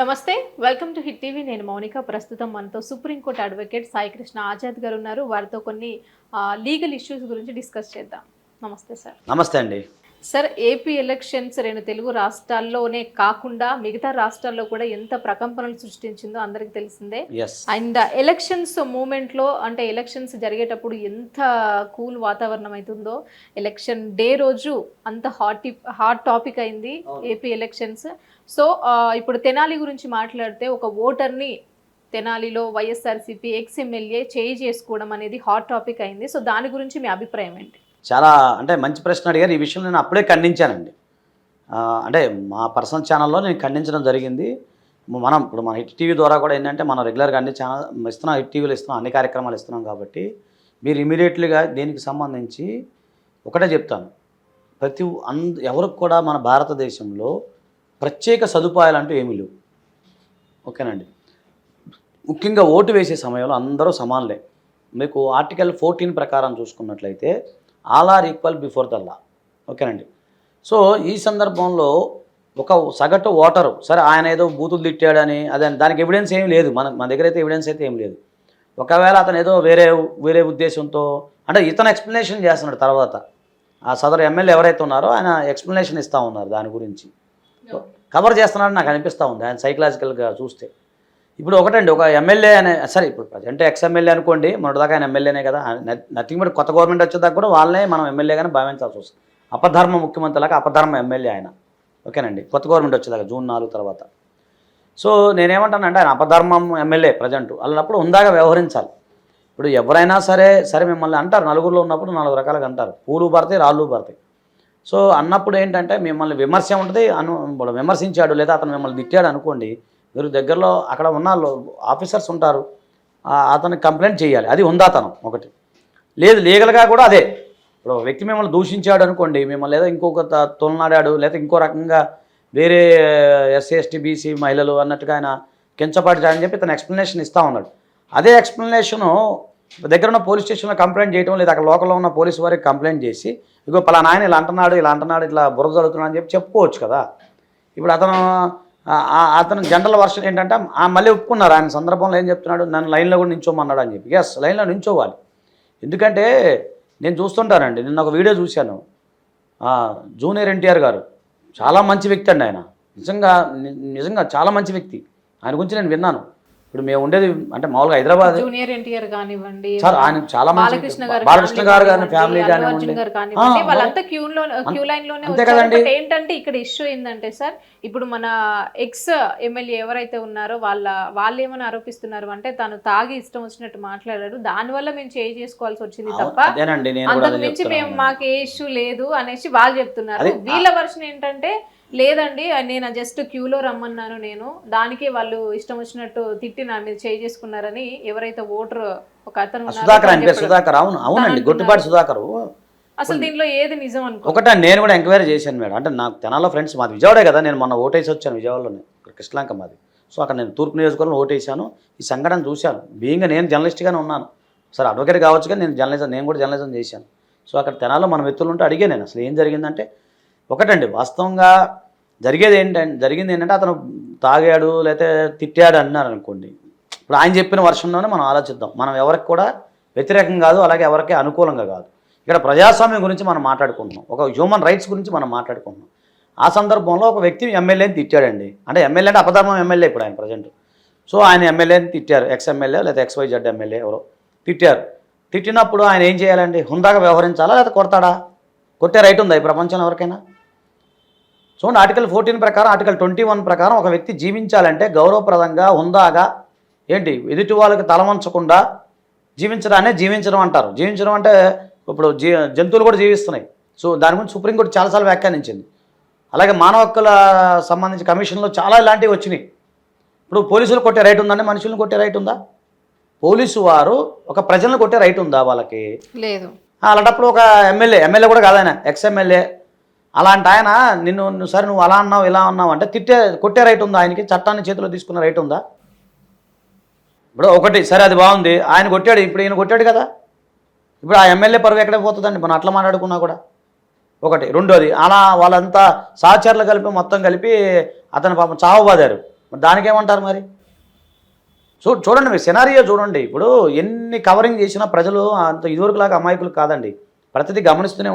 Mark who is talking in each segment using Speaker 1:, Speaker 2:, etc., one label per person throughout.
Speaker 1: నమస్తే, welcome to hit TV. నేను మౌనిక. ప్రస్తుతం మనతో సుప్రీంకోర్టు అడ్వకేట్ సాయి కృష్ణ ఆజాద్ గారు ఉన్నారు. వారితో కొన్ని లీగల్ ఇష్యూస్ గురించి డిస్కస్ చేద్దాం. నమస్తే సార్.
Speaker 2: నమస్తే అండి.
Speaker 1: సార్, ఏపీ ఎలక్షన్స్ రెండు తెలుగు రాష్ట్రాల్లోనే కాకుండా మిగతా రాష్ట్రాల్లో కూడా ఎంత ప్రకంపనలు సృష్టించిందో అందరికి తెలిసిందే. అండ్ ఎలక్షన్స్ మూమెంట్లో అంటే ఎలక్షన్స్ జరిగేటప్పుడు ఎంత కూల్ వాతావరణం అవుతుందో, ఎలక్షన్ డే రోజు అంత హాట్ టాపిక్ అయింది ఏపీ ఎలక్షన్స్. సో ఇప్పుడు తెనాలి గురించి మాట్లాడితే ఒక ఓటర్ని తెనాలిలో వైఎస్ఆర్సీపీ ఎక్స్ ఎమ్మెల్యే చేయి చేసుకోవడం అనేది హాట్ టాపిక్ అయింది. సో దాని గురించి మీ అభిప్రాయం ఏంటి?
Speaker 2: చాలా మంచి ప్రశ్న అడిగారు. ఈ విషయం నేను అప్పుడే ఖండించానండి. అంటే మా పర్సనల్ ఛానల్లో నేను ఖండించడం జరిగింది. ఇప్పుడు మన హిట్ టీవీ ద్వారా కూడా ఏంటంటే మనం రెగ్యులర్గా అన్ని ఛానల్ ఇస్తున్నాం, హిట్ టీవీలో ఇస్తున్నాం, అన్ని కార్యక్రమాలు ఇస్తున్నాం. కాబట్టి మీరు ఇమీడియట్లీగా దీనికి సంబంధించి ఒకటే చెప్తాను. ఎవరికి కూడా మన భారతదేశంలో ప్రత్యేక సదుపాయాలు అంటూ ఏమీ లేవు. ఓకేనండి. ముఖ్యంగా ఓటు వేసే సమయంలో అందరూ సమానులే. మీకు ఆర్టికల్ 14 ప్రకారం చూసుకున్నట్లయితే all are equal before the law. ఓకేనండి. సో ఈ సందర్భంలో ఒక సగటు ఓటరు, సరే ఆయన ఏదో బూతులు తిట్టాడని దానికి ఎవిడెన్స్ ఏం లేదు, మన దగ్గర అయితే ఎవిడెన్స్ అయితే ఏం లేదు. ఒకవేళ అతను ఏదో వేరే ఉద్దేశంతో అంటే ఇతను ఎక్స్ప్లెనేషన్ చేస్తున్నాడు. తర్వాత ఆ సదరు ఎమ్మెల్యే ఎవరైతే ఉన్నారో ఆయన ఎక్స్ప్లెనేషన్ ఇస్తూ ఉన్నారు, దాని గురించి కవర్ చేస్తున్నాడని నాకు అనిపిస్తూ ఉంది ఆయన సైకలాజికల్గా చూస్తే. ఇప్పుడు ఒకటండి, ఒక ఎమ్మెల్యే అనే సరే ఇప్పుడు ప్రజెంట్ ఎక్స్ ఎమ్మెల్యే అనుకోండి, మొదటిదాకా ఆయన ఎమ్మెల్యేనే కదా. నథింగ్ బట్ కొత్త గవర్నమెంట్ వచ్చేదాకా కూడా వాళ్ళనే మనం ఎమ్మెల్యేగానే భావించాల్సి వస్తుంది. అపధర్మ ముఖ్యమంత్రిలాగా అపధర్మ ఎమ్మెల్యే ఆయన. ఓకేనండి. కొత్త గవర్నమెంట్ వచ్చేదాకా June 4 తర్వాత. సో నేనేమంటానంటే ఆయన అపధర్మం ఎమ్మెల్యే ప్రజెంట్ అన్నప్పుడు ఉందాగా వ్యవహరించాలి. ఇప్పుడు ఎవరైనా సరే మిమ్మల్ని అంటారు, నలుగురిలో ఉన్నప్పుడు 4 రకాలుగా అంటారు, పూలు పడతాయి రాళ్ళు పడతాయి. సో అన్నప్పుడు ఏంటంటే మిమ్మల్ని విమర్శ ఉంటుంది. విమర్శించాడు లేదా అతను మిమ్మల్ని తిట్టాడు అనుకోండి, మీరు దగ్గరలో అక్కడ ఉన్న ఆఫీసర్స్ ఉంటారు, అతనికి కంప్లైంట్ చేయాలి. అది ఉందాతనం ఒకటి. లేదు లీగల్గా కూడా అదే. ఇప్పుడు వ్యక్తి మిమ్మల్ని దూషించాడు అనుకోండి, మిమ్మల్ని లేదా ఇంకొక తొలనాడాడు లేదా ఇంకో రకంగా వేరే ఎస్సీ ఎస్టీ బీసీ మహిళలు అన్నట్టుగా ఆయన కించపడ్డాడని చెప్పి తన ఎక్స్ప్లెనేషన్ ఇస్తూ ఉన్నాడు. అదే ఎక్స్ప్లెనేషను దగ్గర ఉన్న పోలీస్ స్టేషన్లో కంప్లైంట్ చేయడం, లేదా అక్కడ లోకల్లో ఉన్న పోలీసు వారికి కంప్లైంట్ చేసి ఇగో పలానా ఆయన ఇలా అంటున్నాడు ఇట్లా బురద జరుగుతున్నాడు అని చెప్పుకోవచ్చు కదా. ఇప్పుడు అతను జనరల్ వర్షన్ ఏంటంటే మళ్ళీ ఒప్పుకున్నారు. ఆయన సందర్భంలో ఏం చెప్తున్నాడు, నన్ను లైన్లో కూడా నించోమన్నాడు అని చెప్పి. ఎస్, లైన్లో నించోవాలి. ఎందుకంటే నేను చూస్తుంటానండి, నిన్న ఒక వీడియో చూశాను. జూనియర్ ఎన్టీఆర్ గారు చాలా మంచి వ్యక్తి అండి. ఆయన నిజంగా చాలా మంచి వ్యక్తి. ఆయన గురించి నేను విన్నాను. ఇప్పుడు మేము ఉండేది అంటే మామూలుగా హైదరాబాద్.
Speaker 1: జూనియర్ ఎన్టీఆర్ కానివ్వండి,
Speaker 2: ఆయన చాలా బాలకృష్ణ గారు కానీ ఫ్యామిలీ కానివ్వండి,
Speaker 1: వాళ్ళంతా క్యూ లైన్ లోనే వచ్చారు. ఏంటంటే ఇక్కడ ఇష్యూ ఏంటంటే సార్, ఇప్పుడు మన ఎక్స్ ఎమ్మెల్యే ఎవరైతే ఉన్నారో వాళ్ళు ఏమని ఆరోపిస్తున్నారు అంటే తను తాగి ఇష్టం వచ్చినట్టు మాట్లాడారు, దానివల్ల మేము చేసుకోవాల్సి వచ్చింది తప్ప అంతకు మించి మాకు ఏ ఇష్యూ లేదు అనేసి వాళ్ళు చెప్తున్నారు. వీళ్ళ వర్షన్ ఏంటంటే లేదండి, నేను జస్ట్ క్యూలో రమ్మన్నాను, నేను దానికి వాళ్ళు ఇష్టం వచ్చినట్టు తిట్టి నా మీద చేసుకున్నారని ఎవరైతే ఓటర్ ఒక అతను
Speaker 2: సుధాకర్ అవునండి, గొట్టుపాటి సుధాకర్.
Speaker 1: అసలు దీనిలో ఏది నిజం అనుకో.
Speaker 2: ఒకటే నేను కూడా ఎంక్వైరీ చేశాను మేడం. అంటే నాకు తెనాల్లో ఫ్రెండ్స్, మాది విజయవాడే కదా, నేను మొన్న ఓటేసి వచ్చాను విజయవాడలోనే, కృష్ణలంక మాది. సో అక్కడ నేను తూర్పు నియోజకవర్గంలో ఓటేసాను. ఈ సంఘటన చూశాను. బీయింగ్గా నేను జర్నలిస్ట్గానే ఉన్నాను. సరే అడ్వకేట్ కావచ్చు కానీ నేను కూడా జర్నలిజం చేశాను. సో అక్కడ తెనాల్లో మన వ్యక్తులు ఉంటే అడిగాను నేను అసలు ఏం జరిగిందంటే, ఒకటండి వాస్తవంగా జరిగింది ఏంటంటే అతను తాగాడు లేకపోతే తిట్టాడు అన్నారు అనుకోండి. ఇప్పుడు ఆయన చెప్పిన వర్షంలోనే మనం ఆలోచిద్దాం. మనం ఎవరికి కూడా వ్యతిరేకం కాదు, అలాగే ఎవరికి అనుకూలంగా కాదు. ఇక్కడ ప్రజాస్వామ్యం గురించి మనం మాట్లాడుకుంటున్నాం, ఒక హ్యూమన్ రైట్స్ గురించి మనం మాట్లాడుకుంటున్నాం. ఆ సందర్భంలో ఒక వ్యక్తి ఎమ్మెల్యేని తిట్టాడండి. అంటే ఎమ్మెల్యే అంటే అపధర్మం ఎమ్మెల్యే ఇప్పుడు ఆయన ప్రజెంట్. సో ఆయన ఎమ్మెల్యేని తిట్టారు, ఎక్స్ ఎమ్మెల్యే లేదా XYZ ఎమ్మెల్యే ఎవరో తిట్టారు. తిట్టినప్పుడు ఆయన ఏం చేయాలండి, హుందాగా వ్యవహరించాలా లేదా కొడతాడా? కొట్టే రైట్ ఉందా ఈ ప్రపంచంలో ఎవరికైనా? చూడండి, ఆర్టికల్ 14 ప్రకారం, ఆర్టికల్ 21 ప్రకారం ఒక వ్యక్తి జీవించాలంటే గౌరవప్రదంగా హుందాగా ఏంటి ఎదుటి వాళ్ళకి తలవంచకుండా జీవించడం అంటారు. జీవించడం అంటే ఇప్పుడు జంతువులు కూడా జీవిస్తున్నాయి. సో దాని గురించి సుప్రీంకోర్టు చాలాసార్లు వ్యాఖ్యానించింది. అలాగే మానవ హక్కుల సంబంధించి కమిషన్లో చాలా ఇలాంటివి వచ్చినాయి. ఇప్పుడు పోలీసులు కొట్టే రైట్ ఉందండి, మనుషులను కొట్టే రైట్ ఉందా? పోలీసు వారు ఒక ప్రజలను కొట్టే రైట్ ఉందా? వాళ్ళకి లేదు. అలాంటప్పుడు ఒక ఎమ్మెల్యే కూడా కాదాయన, ఎక్స్ ఎమ్మెల్యే, అలాంటి ఆయన సరే నువ్వు అలా అన్నావు ఇలా అన్నావు అంటే కొట్టే రైట్ ఉందా ఆయనకి? చట్టాన్ని చేతిలో తీసుకున్న రైట్ ఉందా? ఇప్పుడు ఒకటి సరే అది బాగుంది, ఆయన కొట్టాడు, ఇప్పుడు ఈయన కొట్టాడు కదా, ఇప్పుడు ఆ ఎమ్మెల్యే పరువు ఎక్కడికి పోతుందండి మనం అట్లా మాట్లాడుకున్నా కూడా? ఒకటి. రెండోది, అలా వాళ్ళంతా సహచరులు మొత్తం కలిపి అతను పాపం చావబాదారు. మరి దానికేమంటారు మరి? చూడండి మీరు సినారియో చూడండి. ఇప్పుడు ఎన్ని కవరింగ్ చేసినా ప్రజలు అంత ఇదివరకులాగా అమాయకులు కాదండి. ప్రతిదీ గమనిస్తూనే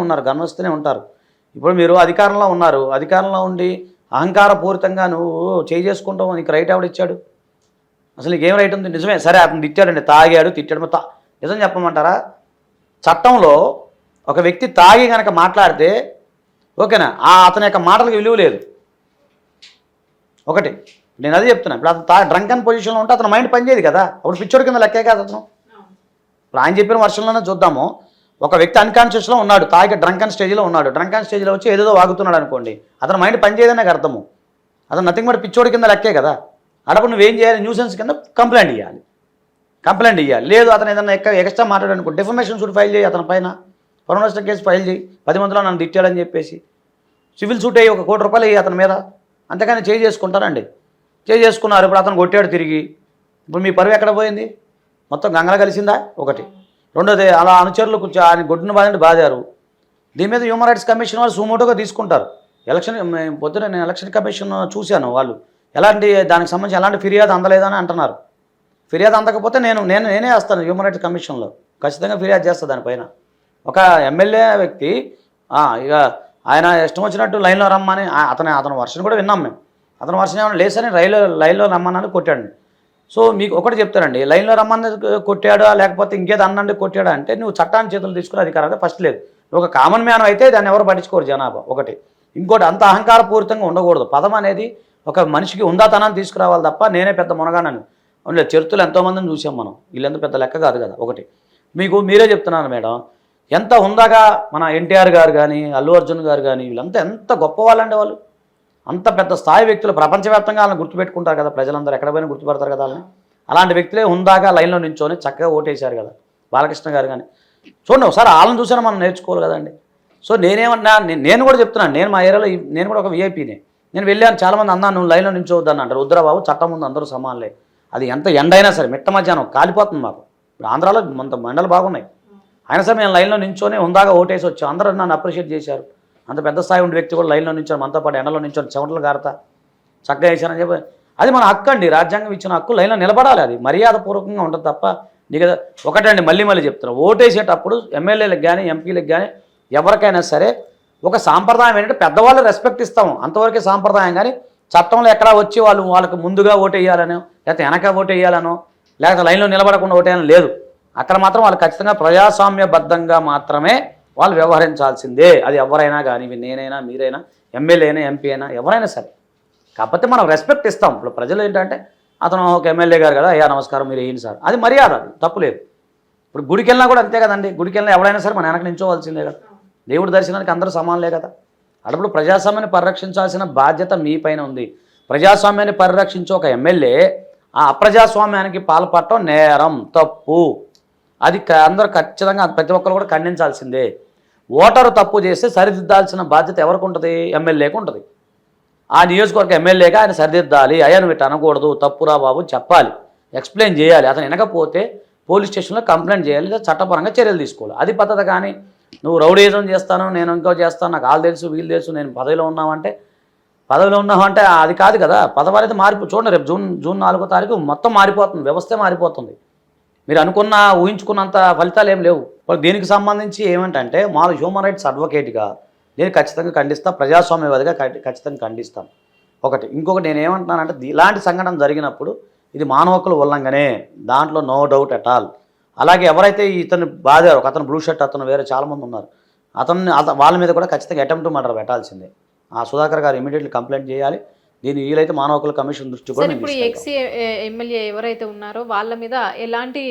Speaker 2: ఉంటారు. ఇప్పుడు మీరు అధికారంలో ఉన్నారు, అధికారంలో ఉండి అహంకారపూరితంగా నువ్వు చేసుకుంటావు, నీకు రైట్ ఎవడిచ్చాడు? అసలు నీకేం రైట్ ఉంది? నిజమే, సరే అతను తిట్టాడండి, తాగాడు, తిట్టాడు, నిజం చెప్పమంటారా? చట్టంలో ఒక వ్యక్తి తాగి కనుక మాట్లాడితే ఓకేనా, అతని యొక్క మాటలకు విలువ లేదు. ఒకటి నేను అదే చెప్తున్నా. ఇప్పుడు అతను డ్రంకన్ పొజిషన్లో ఉంటే అతను మైండ్ పనిచేయదు కదా, అప్పుడు పిచ్చోడి కింద లెక్కే కదా అతను. ఇప్పుడు ఆయన చెప్పిన వర్షంలోనే చూద్దాము. ఒక వ్యక్తి అన్కాన్షియస్లో ఉన్నాడు, తాగి డ్రంకన్ స్టేజ్లో ఉన్నాడు, డ్రంకన్ స్టేజ్లో వచ్చి ఏదేదో వాగుతున్నాడు అనుకోండి, అతను మైండ్ పనిచేయదని నాకు అర్థము. అతను నథింగ్ బట్ పిచ్చోడి కింద లెక్కే కదా. అప్పుడు నువ్వేం చేయాలి? న్యూసెన్స్ కింద కంప్లైంట్ ఇవ్వాలి. లేదు అతను ఏదైనా ఎక్స్ట్రా మాట్లాడనుకో, డిఫమేషన్ సూట్ ఫైల్ చేయి, అతని పైన పరువు కేసు ఫైల్ చేయి, 10 మందిలో నన్ను తిట్టాడని చెప్పేసి సివిల్ సూట్ అయ్యి 1 కోటి రూపాయలు వేయి అతని మీద. అంతేకాని చేసుకుంటారండి. చేసుకున్నారు. ఇప్పుడు అతను కొట్టాడు తిరిగి, ఇప్పుడు మీ పరువు ఎక్కడ పోయింది? మొత్తం గంగల కలిసిందా? ఒకటి. రెండోది, అలా అనుచరులు ఆయన గొడ్డును బాధారు. దీని మీద హ్యూమన్ రైట్స్ కమిషన్ వాళ్ళు సుమోటోగా తీసుకుంటారు. పొద్దున నేను ఎలక్షన్ కమిషన్ చూశాను. వాళ్ళు ఎలాంటి దానికి సంబంధించి ఎలాంటి ఫిర్యాదు అందలేదని అంటున్నారు. ఫిర్యాదు అందకపోతే నేనే వేస్తాను హ్యూమన్ రైట్స్ కమిషన్లో, ఖచ్చితంగా ఫిర్యాదు చేస్తాను దానిపైన. ఒక ఎమ్మెల్యే వ్యక్తి ఇక ఆయన ఇష్టం వచ్చినట్టు లైన్లో రమ్మని అతని వర్షన్ కూడా విన్నాం మేము. అతని వర్షన్ ఏమైనా లేసని లైన్లో రమ్మని కొట్టాడు. సో మీకు ఒకటి చెప్తానండి, లైన్లో రమ్మని కొట్టాడా లేకపోతే ఇంకేదో అన్నండి కొట్టాడా అంటే నువ్వు చట్టాన్ని చేతులు తీసుకునే అధికారం అయితే ఫస్ట్ లేదు. ఒక కామన్ మ్యాన్ అయితే దాన్ని ఎవరు పట్టించుకోరు జనాభా. ఒకటి. ఇంకోటి, అంత అహంకారపూరితంగా ఉండకూడదు. పదం అనేది ఒక మనిషికి ఉందాతనాన్ని తీసుకురావాలి తప్ప నేనే పెద్ద మునగానని ఉండలేదు. చరిత్రలు ఎంతోమందిని చూసాం మనం, వీళ్ళెంత పెద్ద లెక్క కాదు కదా. ఒకటి. మీరే చెప్తున్నాను మేడం, ఎంత ఉందాగా మన ఎన్టీఆర్ గారు కానీ అల్లు అర్జున్ గారు కానీ వీళ్ళంతా ఎంత గొప్ప వాళ్ళండి. వాళ్ళు అంత పెద్ద స్థాయి వ్యక్తులు, ప్రపంచవ్యాప్తంగా వాళ్ళని గుర్తుపెట్టుకుంటారు కదా ప్రజలందరూ, ఎక్కడ పోయినా గుర్తుపడతారు కదా వాళ్ళని. అలాంటి వ్యక్తులే ఉందాగా లైన్లో నించొని చక్కగా ఓటేశారు కదా బాలకృష్ణ గారు కానీ. చూడండి ఒకసారి వాళ్ళని చూసినా మనం నేర్చుకోవాలి కదండి. సో నేను కూడా చెప్తున్నాను, నేను మా ఏరియాలో నేను కూడా ఒక విఐపీనే. నేను వెళ్ళాను, చాలామంది అన్నాను నువ్వు లైన్లో నించోవద్దని అంటారు. వద్దురా బాబు, చట్టం ముందు అందరూ సమానలే. అది ఎంత ఎండైనా సరే, మిట్ట మధ్యాహ్నం కాలిపోతుంది మాకు. ఇప్పుడు ఆంధ్రాలో మండలు బాగున్నాయి, అయినా సరే నేను లైన్లో నించొని ఉందాగా ఓటేసి వచ్చాను. అందరూ నన్ను అప్రిషియేట్ చేశారు. అంత పెద్ద స్థాయి ఉండే వ్యక్తి కూడా లైన్లో నించొని మనతో పాటు ఎండలో నించొని చెమటలు గారతా చక్కగా వేసానని చెప్పి, అది మన హక్కు అండి, రాజ్యాంగం ఇచ్చిన హక్కు. లైన్లో నిలబడాలి, అది మర్యాదపూర్వకంగా ఉంటుంది తప్ప నీకు ఒకటండి. మళ్ళీ చెప్తున్నా, ఓటేసేటప్పుడు ఎమ్మెల్యేలకు కానీ ఎంపీలకు కానీ ఎవరికైనా సరే ఒక సాంప్రదాయం ఏంటంటే పెద్దవాళ్ళు రెస్పెక్ట్ ఇస్తాము, అంతవరకే సాంప్రదాయం. కానీ చట్టంలో ఎక్కడా వచ్చి వాళ్ళకి ముందుగా ఓటేయాలనో లేకపోతే వెనక ఓటేయాలనో లేకపోతే లైన్లో నిలబడకుండా ఓటేయాలని లేదు. అక్కడ మాత్రం వాళ్ళు ఖచ్చితంగా ప్రజాస్వామ్యబద్ధంగా మాత్రమే వాళ్ళు వ్యవహరించాల్సిందే. అది ఎవరైనా కానీ, నేనైనా మీరైనా, ఎమ్మెల్యే అయినా ఎంపీ అయినా ఎవరైనా సరే. కాకపోతే మనం రెస్పెక్ట్ ఇస్తాం. ఇప్పుడు ప్రజలు ఏంటంటే అతను ఒక ఎమ్మెల్యే గారు కదా, అయ్యా నమస్కారం మీరు ఏంటి సార్, అది మర్యాద, తప్పులేదు. ఇప్పుడు గుడికి వెళ్ళినా కూడా అంతే కదండి. గుడికి వెళ్ళినా ఎవరైనా సరే మన వెనక నించోవాల్సిందే కదా. దేవుడి దర్శనానికి అందరూ సమానలే కదా. అప్పుడు ప్రజాస్వామ్యాన్ని పరిరక్షించాల్సిన బాధ్యత మీ పైన ఉంది. ప్రజాస్వామ్యాన్ని పరిరక్షించే ఒక ఎమ్మెల్యే ఆ అప్రజాస్వామ్యానికి పాల్పడటం నేరం, తప్పు. అది అందరూ ఖచ్చితంగా ప్రతి ఒక్కరు కూడా ఖండించాల్సిందే. ఓటరు తప్పు చేస్తే సరిదిద్దాల్సిన బాధ్యత ఎవరికి ఉంటుంది? ఎమ్మెల్యేకి ఉంటుంది. ఆ నియోజకవర్గ ఎమ్మెల్యేగా ఆయన సరిదిద్దాలి. అయ్యా నువ్వు ఇట్లా అనకూడదు, తప్పురా బాబు చెప్పాలి, ఎక్స్ప్లెయిన్ చేయాలి. అతను వినకపోతే పోలీస్ స్టేషన్లో కంప్లైంట్ చేయాలి, లేదా చట్టపరంగా చర్యలు తీసుకోవాలి. అది పద్ధతి. కానీ నువ్వు రౌడీజం చేస్తాను, నేను ఇంకో చేస్తాను, నాకు వాళ్ళు తెలుసు వీళ్ళు తెలుసు, నేను పదవిలో ఉన్నామంటే అది కాదు కదా. పదవి అనేది చూడండి, రేపు జూన్ 4వ తారీఖు మొత్తం మారిపోతుంది, వ్యవస్థే మారిపోతుంది. మీరు ఊహించుకున్నంత ఫలితాలు ఏం లేవు. దీనికి సంబంధించి ఏమంటే మామూలు హ్యూమన్ రైట్స్ అడ్వకేట్గా నేను ఖచ్చితంగా ఖండిస్తా, ప్రజాస్వామ్యవాదిగా ఖచ్చితంగా ఖండిస్తాను. ఒకటి. ఇంకొకటి నేను ఏమంటున్నానంటే ఇలాంటి సంఘటన జరిగినప్పుడు ఇది మానవ హక్కుల ఉల్లంఘనే, దాంట్లో నో డౌట్ అట్ ఆల్. అలాగే ఎవరైతే ఇతను బాధారో, అతను బ్లూ షర్ట్ అతను వేరే చాలామంది ఉన్నారు, వాళ్ళ మీద కూడా ఖచ్చితంగా అటెంప్ట్ మర్డర్ పెట్టాల్సిందే. ఆ సుధాకర్ గారు ఇమీడియట్లీ కంప్లైంట్ చేయాలి. దీని వీలైతే మానవ హక్కుల కమిషన్ దృష్టి కూడా.
Speaker 1: ఇప్పుడు ఎక్స్ ఎమ్మెల్యే ఎవరైతే ఉన్నారో వాళ్ళ మీద ఎలాంటి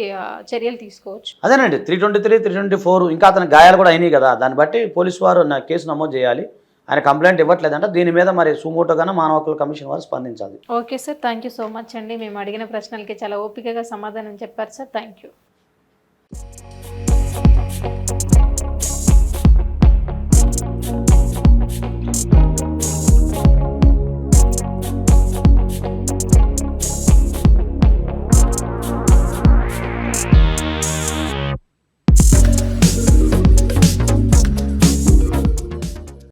Speaker 1: చర్యలు తీసుకోవచ్చు?
Speaker 2: అదేనండి 323, 324 ఇంకా అతని గాయాలు కూడా అయినాయి కదా, దాన్ని బట్టి పోలీసు వారు కేసు నమోదు చేయాలి. ఆయన కంప్లైంట్ ఇవ్వట్లేదంటే దీని మీద మరి సుమోటోగానే మానవ హక్కుల కమిషన్ వారు స్పందించాలి.
Speaker 1: Okay sir, thank you so much అండి. మేము అడిగిన ప్రశ్నలకి చాలా ఓపికగా సమాధానం చెప్పారు సార్. Thank you.